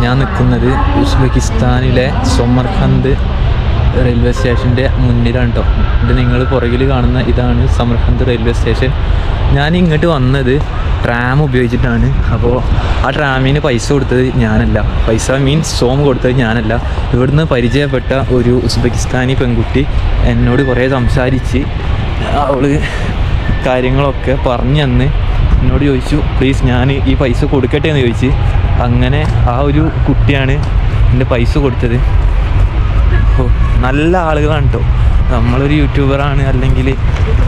ഞാൻ നിൽക്കുന്നത് ഉസ്ബെക്കിസ്ഥാനിലെ Samarkand railway സ്റ്റേഷൻ്റെ മുന്നിലാണ് കേട്ടോ. ഇത് നിങ്ങൾ പുറകിൽ കാണുന്ന ഇതാണ് സമർഖന്ദ് റെയിൽവേ സ്റ്റേഷൻ. ഞാൻ ഇങ്ങോട്ട് വന്നത് ട്രാം ഉപയോഗിച്ചിട്ടാണ്. അപ്പോൾ ആ ട്രാമിന് പൈസ കൊടുത്തത് ഞാനല്ല, പൈസ മീൻസ് സോം കൊടുത്തത് ഞാനല്ല. ഇവിടുന്ന് പരിചയപ്പെട്ട ഒരു ഉസ്ബെക്കിസ്ഥാനി പെൺകുട്ടി എന്നോട് കുറേ സംസാരിച്ച് അവൾ കാര്യങ്ങളൊക്കെ പറഞ്ഞു തന്ന് എന്നോട് ചോദിച്ചു പ്ലീസ് ഞാൻ ഈ പൈസ കൊടുക്കട്ടെ എന്ന് ചോദിച്ച്. അങ്ങനെ ആ ഒരു കുട്ടിയാണ് എൻ്റെ പൈസ കൊടുത്തത്. ഓ നല്ല ആളുകളാണ് കേട്ടോ. നമ്മളൊരു യൂട്യൂബറാണ് അല്ലെങ്കിൽ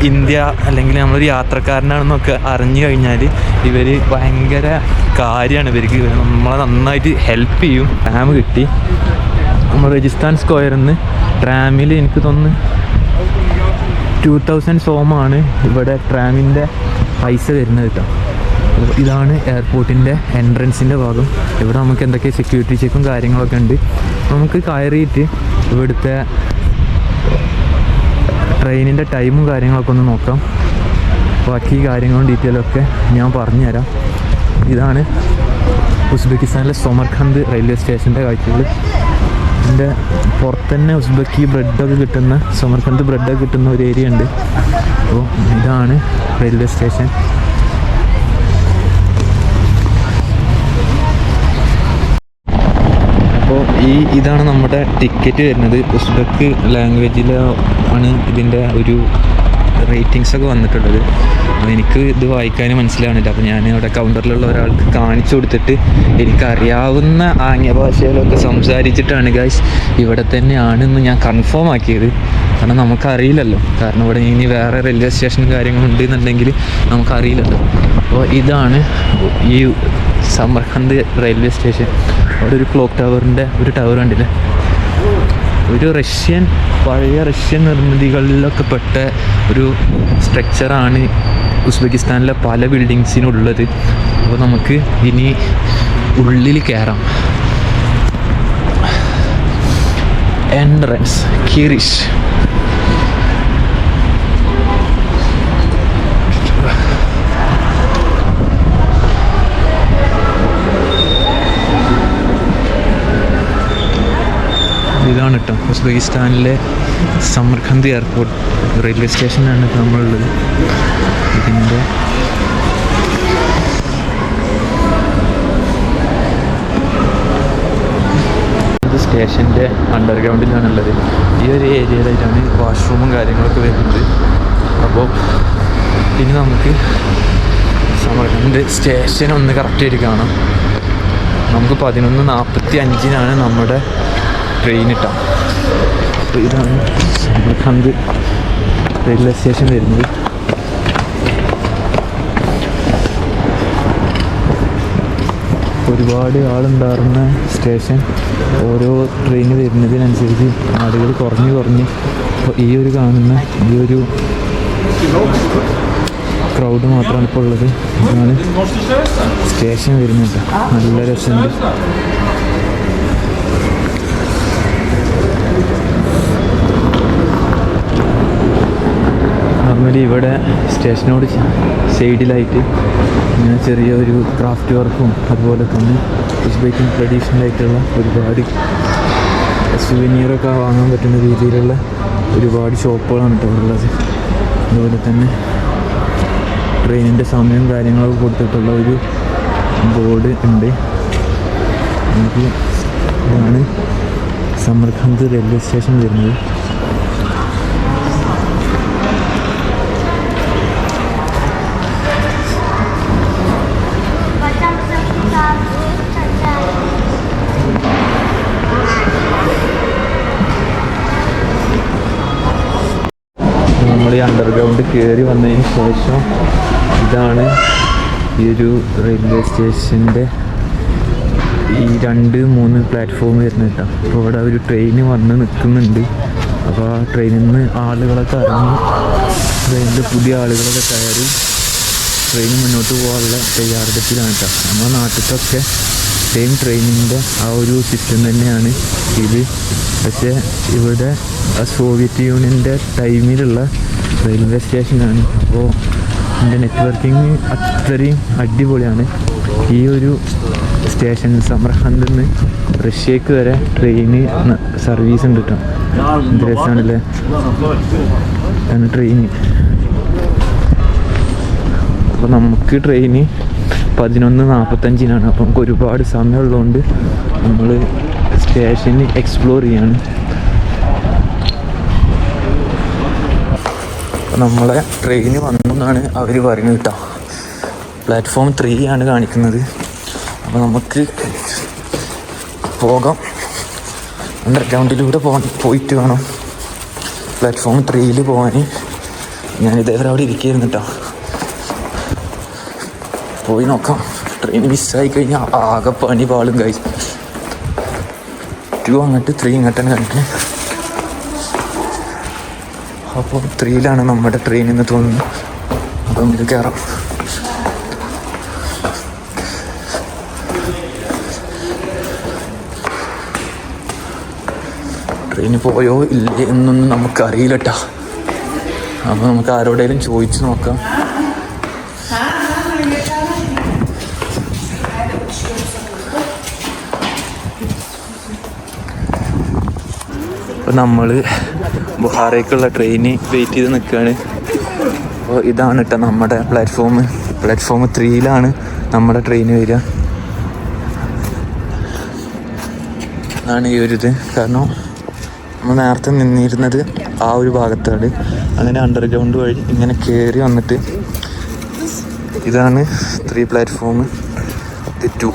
ഇന്ത്യ അല്ലെങ്കിൽ നമ്മളൊരു യാത്രക്കാരനാണെന്നൊക്കെ അറിഞ്ഞു കഴിഞ്ഞാൽ ഇവർ ഭയങ്കര കാര്യമാണ്. ഇവർക്ക് നമ്മളെ നന്നായിട്ട് ഹെൽപ്പ് ചെയ്യും. ട്രാം കിട്ടി. നമ്മൾ രജിസ്ഥാൻ സ്ക്വയറിൽ നിന്ന് ട്രാമിൽ എനിക്ക് തോന്നുന്നു 2000 സോമാണ് ഇവിടെ ട്രാമിൻ്റെ പൈസ വരുന്നത് കേട്ടോ. ഇതാണ് എയർപോർട്ടിൻ്റെ എൻട്രൻസിൻ്റെ ഭാഗം. ഇവിടെ നമുക്ക് എന്തൊക്കെ സെക്യൂരിറ്റി ചെക്കും കാര്യങ്ങളൊക്കെ ഉണ്ട്. നമുക്ക് കയറിയിട്ട് ഇവിടുത്തെ ട്രെയിനിൻ്റെ ടൈമും കാര്യങ്ങളൊക്കെ ഒന്ന് നോക്കാം. ബാക്കി കാര്യങ്ങളും ഡീറ്റെയിലൊക്കെ ഞാൻ പറഞ്ഞുതരാം. ഇതാണ് ഉസ്ബെക്കിസ്ഥാനിലെ സമർഖന്ദ് റെയിൽവേ സ്റ്റേഷൻ്റെ കാഴ്ചകൾ. ഇതിൻ്റെ പുറത്ത് തന്നെ ഉസ്ബെക്കി ബ്രെഡൊക്കെ കിട്ടുന്ന, സമർഖന്ദ് ബ്രെഡൊക്കെ കിട്ടുന്ന ഒരു ഏരിയ ഉണ്ട്. അപ്പോൾ ഇതാണ് റെയിൽവേ സ്റ്റേഷൻ. അപ്പോൾ ഇതാണ് നമ്മുടെ ടിക്കറ്റ് വരുന്നത്. ഉസ്ബെക്ക് ലാംഗ്വേജിലാണ് ഇതിൻ്റെ ഒരു റേറ്റിങ്സൊക്കെ വന്നിട്ടുള്ളത്. അപ്പോൾ എനിക്ക് ഇത് വായിക്കാനും മനസ്സിലാവുന്നില്ല. അപ്പോൾ ഞാൻ അവിടെ കൗണ്ടറിലുള്ള ഒരാൾക്ക് കാണിച്ചു കൊടുത്തിട്ട് എനിക്കറിയാവുന്ന ആംഗ്യ ഭാഷയിലൊക്കെ സംസാരിച്ചിട്ടാണ് ഗൈസ് ഇവിടെ തന്നെയാണെന്ന് ഞാൻ കൺഫേം ആക്കിയത്. കാരണം നമുക്കറിയില്ലല്ലോ, കാരണം ഇവിടെ ഇനി വേറെ റെയിൽവേ സ്റ്റേഷൻ കാര്യങ്ങളുണ്ടെന്നുണ്ടെങ്കിൽ നമുക്കറിയില്ലല്ലോ. അപ്പോൾ ഇതാണ് ഈ സമർഖന്ദ് റെയിൽവേ സ്റ്റേഷൻ. അവിടെ ഒരു ക്ലോക്ക് ടവറിൻ്റെ ഒരു ടവർ കണ്ടില്ലേ. ഒരു പഴയ റഷ്യൻ നിർമ്മിതികളിലൊക്കെ പെട്ട ഒരു സ്ട്രക്ചറാണ് ഉസ്ബെക്കിസ്ഥാനിലെ പല ബിൽഡിങ്സിനുള്ളത്. അപ്പോൾ നമുക്ക് ഇനി ഉള്ളിൽ കയറാം. എൻട്രൻസ് കിരിഷ്. ഇതാണ് കേട്ടോ ഉസ്ബെക്കിസ്ഥാനിലെ സമർഖന്ദ് എയർപോർട്ട് റെയിൽവേ സ്റ്റേഷനാണ് നമ്മളുള്ളത്. ഇതിൻ്റെ സ്റ്റേഷൻ്റെ അണ്ടർഗ്രൗണ്ടിലാണുള്ളത്. ഈ ഒരു ഏരിയയിലായിട്ടാണ് വാഷ്റൂമും കാര്യങ്ങളൊക്കെ വരുന്നത്. അപ്പോൾ ഇനി നമുക്ക് സമർഖന്ദ് സ്റ്റേഷൻ ഒന്ന് കറക്റ്റായിട്ട് കാണാം. നമുക്ക് 11:45 നമ്മുടെ ട്രെയിൻ ഇട്ടാം. അപ്പോൾ ഇതാണ് സമർഖന്ദ് റെയിൽവേ സ്റ്റേഷൻ വരുന്നത്. ഒരുപാട് ആളുണ്ടായിരുന്ന സ്റ്റേഷൻ. ഓരോ ട്രെയിൻ വരുന്നതിനനുസരിച്ച് ആളുകൾ കുറഞ്ഞ് അപ്പോൾ ഈ ഒരു കാണുന്ന ഈ ഒരു ക്രൗഡ് മാത്രമാണ് ഇപ്പോൾ ഉള്ളത്. ഇതാണ് സ്റ്റേഷൻ വരുന്നത്. നല്ല രസമുണ്ട്. നോർമലി ഇവിടെ സ്റ്റേഷനോട് സൈഡിലായിട്ട് ഇങ്ങനെ ചെറിയൊരു ക്രാഫ്റ്റ് വർക്കും അതുപോലെ തന്നെ ഉസ്ബെക്കിൻ ട്രഡീഷണൽ ആയിട്ടുള്ള ഒരുപാട് സുവനീറൊക്കെ വാങ്ങാൻ പറ്റുന്ന രീതിയിലുള്ള ഒരുപാട് ഷോപ്പുകളാണ് കേട്ടോ ഉള്ളത്. അതുപോലെ തന്നെ ട്രെയിനിൻ്റെ സമയവും കാര്യങ്ങളൊക്കെ കൊടുത്തിട്ടുള്ള ഒരു ബോർഡ് ഉണ്ട്. നമുക്ക് ഇതാണ് സമർഖന്ദ് റെയിൽവേ സ്റ്റേഷൻ വരുന്നത്. നമ്മൾ ഈ അണ്ടർഗ്രൗണ്ട് കയറി വന്നതിന് ശേഷം ഇതാണ് ഈ ഒരു റെയിൽവേ സ്റ്റേഷൻ്റെ ഈ 2-3 പ്ലാറ്റ്ഫോം വരുന്നത് കേട്ടോ. അപ്പോൾ ഇവിടെ ഒരു ട്രെയിൻ വന്ന് നിൽക്കുന്നുണ്ട്. അപ്പോൾ ആ ട്രെയിനിൽ നിന്ന് ആളുകളൊക്കെ ഇറങ്ങി ട്രെയിനിൽ പുതിയ ആളുകളൊക്കെ കയറി ട്രെയിൻ മുന്നോട്ട് പോകാനുള്ള തയ്യാറെടുപ്പിലാണ് കേട്ടോ. നമ്മുടെ നാട്ടിലൊക്കെ സെയിം ട്രെയിനിൻ്റെ ആ ഒരു സിസ്റ്റം തന്നെയാണ് ഇത്. പക്ഷേ ഇവിടെ സോവിയറ്റ് യൂണിയൻ്റെ ടൈമിലുള്ള റെയിൽവേ സ്റ്റേഷനാണ്. അപ്പോൾ ഇതിൻ്റെ നെറ്റ്വർക്കിംഗ് അത്രയും അടിപൊളിയാണ്. ഈ ഒരു സ്റ്റേഷൻ സമർഖന്ദിൽ നിന്ന് റഷ്യക്ക് വരെ ട്രെയിന് സർവീസ് ഉണ്ട് കേട്ടോ. എന്ത് രസമാണല്ലേ ട്രെയിന്. അപ്പോൾ നമുക്ക് ട്രെയിന് 11:45 അപ്പം നമുക്ക് ഒരുപാട് സമയമുള്ളതുകൊണ്ട് നമ്മൾ സ്റ്റേഷനിൽ എക്സ്പ്ലോർ ചെയ്യാണ്. അപ്പോൾ നമ്മളെ ട്രെയിന് വന്നു എന്നാണ് അവർ പറയുന്നത് കേട്ടോ. പ്ലാറ്റ്ഫോം 3 ആണ് കാണിക്കുന്നത്. അപ്പോൾ നമുക്ക് പോകാം. അണ്ടർഗ്രൗണ്ടിലൂടെ പോയിട്ട് വേണം പ്ലാറ്റ്ഫോം 3 പോകാൻ. ഞാനിതേവരെ അവിടെ ഇരിക്കുകയായിരുന്നു കേട്ടോ. പോയി നോക്കാം. ട്രെയിൻ മിസ്സായി കഴിഞ്ഞാൽ ആകെ പണി പാളും കഴിച്ചു. 2 അങ്ങോട്ട് 3 ഇങ്ങോട്ടാണ് കാണിക്കുന്നത്. അപ്പോൾ 3 നമ്മുടെ ട്രെയിൻ എന്ന് തോന്നുന്നു. അപ്പം ഇത് കയറാം. ട്രെയിന് പോയോ ഇല്ലേ എന്നൊന്നും നമുക്കറിയില്ല കേട്ടോ. അപ്പോൾ നമുക്ക് ആരോടെങ്കിലും ചോദിച്ചു നോക്കാം. അപ്പോൾ നമ്മൾ ബുഹാറേക്കുള്ള ട്രെയിന് വെയിറ്റ് ചെയ്ത് നിൽക്കുകയാണ്. അപ്പോൾ ഇതാണ് കേട്ടോ നമ്മുടെ പ്ലാറ്റ്ഫോം 3 നമ്മുടെ ട്രെയിന് വരിക. അതാണ് ഈ ഒരു ഇത്. കാരണം നമ്മൾ നേരത്തെ നിന്നിരുന്നത് ആ ഒരു ഭാഗത്താണ്. അങ്ങനെ അണ്ടർഗ്രൗണ്ട് വഴി ഇങ്ങനെ കയറി വന്നിട്ട് ഇതാണ് 3 പ്ലാറ്റ്ഫോം 2.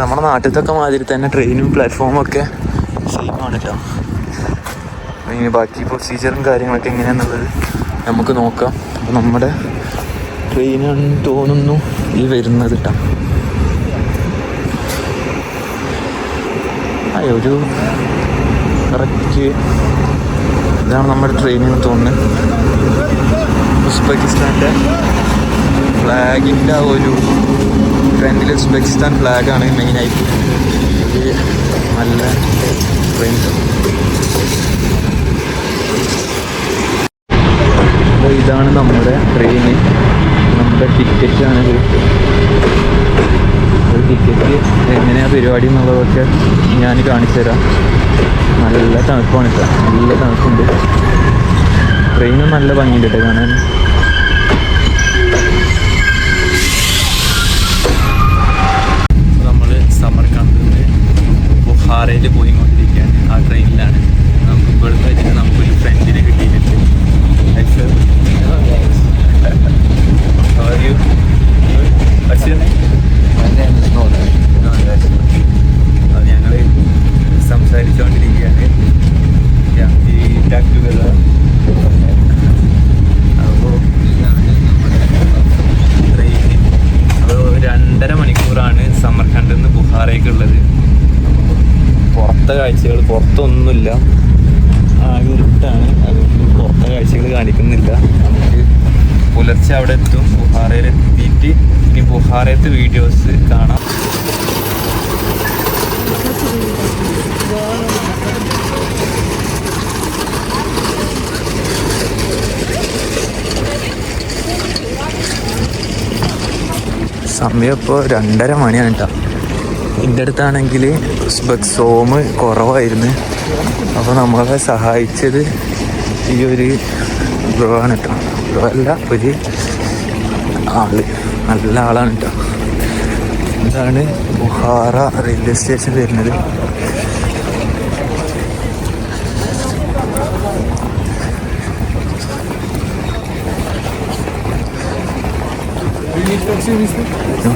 നമ്മുടെ നാട്ടിലത്തൊക്കെ മാതിരി തന്നെ ട്രെയിനും പ്ലാറ്റ്ഫോമും ഒക്കെ സെയിമാണ് കേട്ടോ. ഇനി ബാക്കി പ്രൊസീജിയറും കാര്യങ്ങളൊക്കെ എങ്ങനെയാണെന്നുള്ളത് നമുക്ക് നോക്കാം. അപ്പോൾ നമ്മുടെ ട്രെയിനാണെന്ന് തോന്നുന്നു ഈ വരുന്നത് കേട്ടോ. ഒരു കറക്റ്റ് ഇതാണ് നമ്മുടെ ട്രെയിനെന്ന് തോന്നുന്നത്. ഉസ്ബെക്കിസ്ഥാൻ്റെ ഫ്ലാഗിൻ്റെ ആ ഒരു ഫ്രണ്ടിൽ ഉസ്ബെക്കിസ്ഥാൻ ഫ്ലാഗാണ് മെയിനായിട്ട്. ഇത് നല്ല ട്രെയിൻ. അപ്പോൾ ഇതാണ് നമ്മുടെ ട്രെയിന്. നമ്മുടെ ടിക്കറ്റാണ്. ടിക്കറ്റ് എങ്ങനെയാണ് പരിപാടി എന്നുള്ളതൊക്കെ ഞാൻ കാണിച്ചു തരാം. നല്ല തണുപ്പാണ് കേട്ടോ. നല്ല തണുപ്പുണ്ട്. ട്രെയിനും നല്ല ഭംഗിയുണ്ട് കേട്ടോ കാണാൻ. നമ്മൾ സമർഖന്ദിൽ നിന്ന് ബുഹാറയിൽ പോയിക്കൊണ്ടിരിക്കുകയാണ്. ആ ട്രെയിനിലാണ്. നമുക്ക് ഇവിടുന്ന് വെച്ചിട്ട് നമുക്കൊരു ഫ്രണ്ടിനെ കിട്ടിയിട്ടുണ്ട്. അത് ഞങ്ങൾ സംസാരിച്ചുകൊണ്ടിരിക്കുകയാണ്. അപ്പോൾ നമ്മുടെ ട്രെയിന് അപ്പോൾ 2.5 മണിക്കൂറാണ് സമർഖന്ദിൽ നിന്ന് ബുഹാറേക്കുള്ളത്. പുറത്തെ കാഴ്ചകൾ പുറത്തൊന്നുമില്ല, ആകെ ഇരുട്ടാണ്. അതുകൊണ്ട് പുറത്തെ കാഴ്ചകൾ കാണിക്കുന്നില്ല. നമുക്ക് പുലർച്ചെ അവിടെ എത്തും. ബുഹാറയിൽ എത്തിയിട്ട് ഇനി ബുഹാറയത്തെ വീഡിയോസ് കാണാം. സമയം ഇപ്പോൾ 2:30 മണിയാണ് കേട്ടോ. എൻ്റെ അടുത്താണെങ്കിൽ ഉസ്ബെക് സോം കുറവായിരുന്നു. അപ്പോൾ നമ്മളെ സഹായിച്ചത് ഈ ഒരു ബ്രോ ആണ് കേട്ടോ. ബ്രോ അല്ല, ഒരു ആള്, നല്ല ആളാണ് കേട്ടോ. ഇതാണ് ബുഹാറ റെയിൽവേ സ്റ്റേഷൻ വരുന്നത്.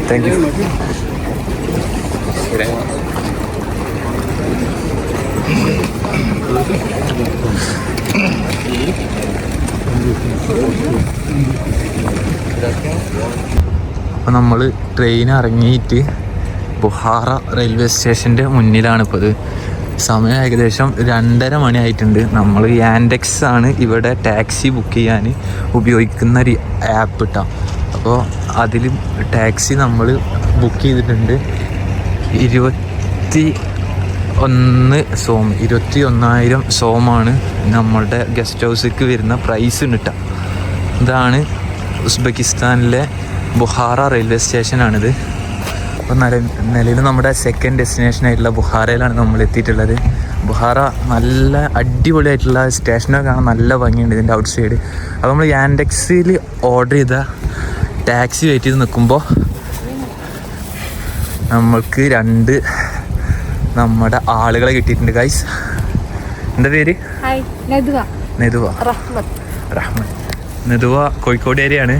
Thank you. അപ്പോൾ നമ്മൾ ട്രെയിൻ ഇറങ്ങിയിട്ട് ബുഹാറ റെയിൽവേ സ്റ്റേഷൻ്റെ മുന്നിലാണിപ്പോൾ. ഇത് സമയം ഏകദേശം 2:30 മണി ആയിട്ടുണ്ട്. നമ്മൾ യാൻഡെക്സ് ആണ് ഇവിടെ ടാക്സി ബുക്ക് ചെയ്യാൻ ഉപയോഗിക്കുന്ന ഒരു ആപ്പ് കിട്ടാം. അപ്പോൾ അതിൽ ടാക്സി നമ്മൾ ബുക്ക് ചെയ്തിട്ടുണ്ട്. 21,000 സോമാണ് നമ്മളുടെ ഗസ്റ്റ് ഹൗസിലേക്ക് വരുന്ന പ്രൈസ് കിട്ടാം. ഇതാണ് ഉസ്ബെക്കിസ്ഥാനിലെ ബുഹാറ റെയിൽവേ സ്റ്റേഷനാണിത്. അപ്പോൾ നിലവിൽ നമ്മുടെ സെക്കൻഡ് ഡെസ്റ്റിനേഷനായിട്ടുള്ള ബുഹാറയിലാണ് നമ്മൾ എത്തിയിട്ടുള്ളത്. ബുഹാറ നല്ല അടിപൊളിയായിട്ടുള്ള സ്റ്റേഷനൊക്കെ കാണാൻ നല്ല ഭംഗിയുണ്ട് ഇതിൻ്റെ ഔട്ട് സൈഡ്. അപ്പോൾ നമ്മൾ യാൻഡെക്സിൽ ഓർഡർ ചെയ്ത ടാക്സി വെയിറ്റ് ചെയ്ത് നിൽക്കുമ്പോൾ നമ്മൾക്ക് 2 നമ്മുടെ ആളുകളെ കിട്ടിയിട്ടുണ്ട് ഗൈസ്. എന്താ പേര്? നെതുവ. നെതുവ കോഴിക്കോട് ഏരിയയാണ്.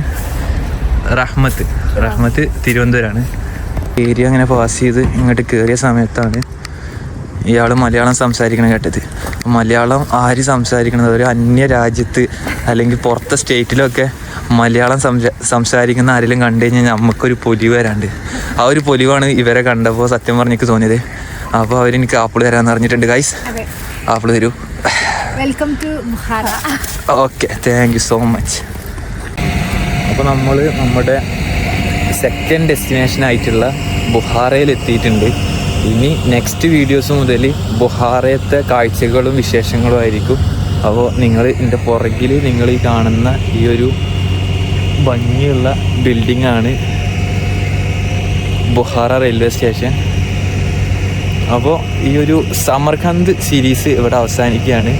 റഹ്മത്ത് തിരുവനന്തപുരമാണ്. ഏരിയ അങ്ങനെ പാസ് ചെയ്ത് ഇങ്ങോട്ട് കയറിയ സമയത്താണ് ഇയാൾ മലയാളം സംസാരിക്കണം കേട്ടത്. മലയാളം ആര് സംസാരിക്കണത്? ഒരു അന്യ രാജ്യത്ത് അല്ലെങ്കിൽ പുറത്തെ സ്റ്റേറ്റിലൊക്കെ മലയാളം സംസാരിക്കുന്ന ആരെങ്കിലും കണ്ടു കഴിഞ്ഞാൽ നമുക്കൊരു പൊലിവ് വരാണ്ട്. ആ ഒരു പൊലിവാണ് ഇവരെ കണ്ടപ്പോൾ സത്യം പറഞ്ഞെനിക്ക് തോന്നിയത്. അപ്പോൾ അവരെനിക്ക് ആപ്പിൾ തരാമെന്ന് പറഞ്ഞിട്ടുണ്ട് ഗൈസ്. ആപ്പിൾ തരൂ. വെൽക്കം ടു ബുഹാറ. Okay, thank you so much. അപ്പോൾ നമ്മൾ നമ്മുടെ സെക്കൻഡ് ഡെസ്റ്റിനേഷനായിട്ടുള്ള ബുഹാറയിൽ എത്തിയിട്ടുണ്ട്. ഇനി നെക്സ്റ്റ് വീഡിയോസ് മുതൽ ബുഹാറയത്തെ കാഴ്ചകളും വിശേഷങ്ങളും ആയിരിക്കും. അപ്പോൾ നിങ്ങൾ എൻ്റെ പുറകിൽ നിങ്ങൾ ഈ കാണുന്ന ഈ ഒരു ഭംഗിയുള്ള ബിൽഡിങ്ങാണ് ബുഹാറ റെയിൽവേ സ്റ്റേഷൻ. അപ്പോൾ ഈ ഒരു സമർഖന്ദ് സീരീസ് ഇവിടെ അവസാനിക്കുകയാണ്.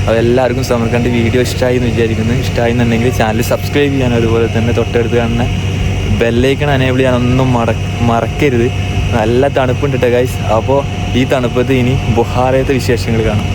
അപ്പോൾ എല്ലാവർക്കും സമർഖന്ദ് വീഡിയോ ഇഷ്ടമായി എന്ന് വിചാരിക്കുന്നു. ഇഷ്ടമായി എന്നുണ്ടെങ്കിൽ ചാനൽ സബ്സ്ക്രൈബ് ചെയ്യാനും അതുപോലെ തന്നെ തൊട്ടടുത്ത് കാണുന്ന ബെല്ലൈക്കൺ എനേബിൾ ചെയ്യാനൊന്നും മറക്കരുത്. നല്ല തണുപ്പുണ്ട് കേട്ടോ ഗൈസ്. അപ്പോൾ ഈ തണുപ്പത്ത് ഇനി ബുഹാറയത്തെ വിശേഷങ്ങൾ കാണാം.